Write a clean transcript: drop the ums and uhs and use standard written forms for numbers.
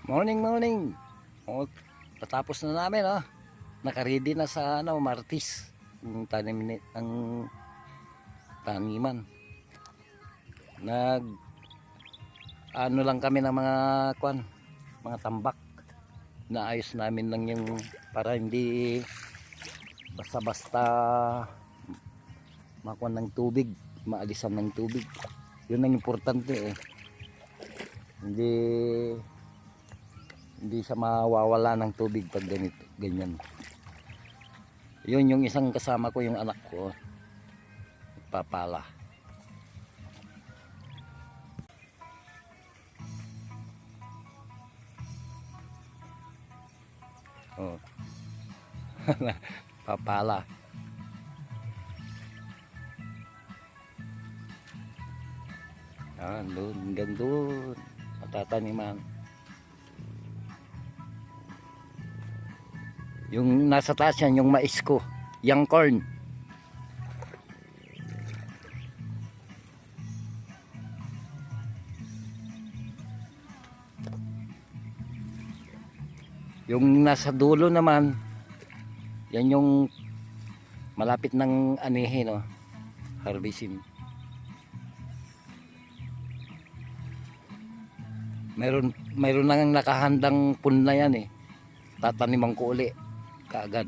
Morning, morning. O, patapos na namin, oh. Nakaready na sa Martis. Ang taniman. Nag ano lang kami ng mga tambak. Naayos namin lang yung para hindi basta-basta makuha ng tubig, maalisan ng tubig. Yun ang importante eh. Hindi siya mawawala ng tubig pag ganito, ganyan. Yun yung isang kasama ko, yung anak ko, papala. Oh. Papala. Doon, hanggang doon matataniman. Yung nasa taas yan, yung mais ko, yung corn. Yung nasa dulo naman, yan yung malapit ng anihin, no? Harvesting. Mayroon nang nakahandang pun na yan eh. Tataniman ko uli kaagad.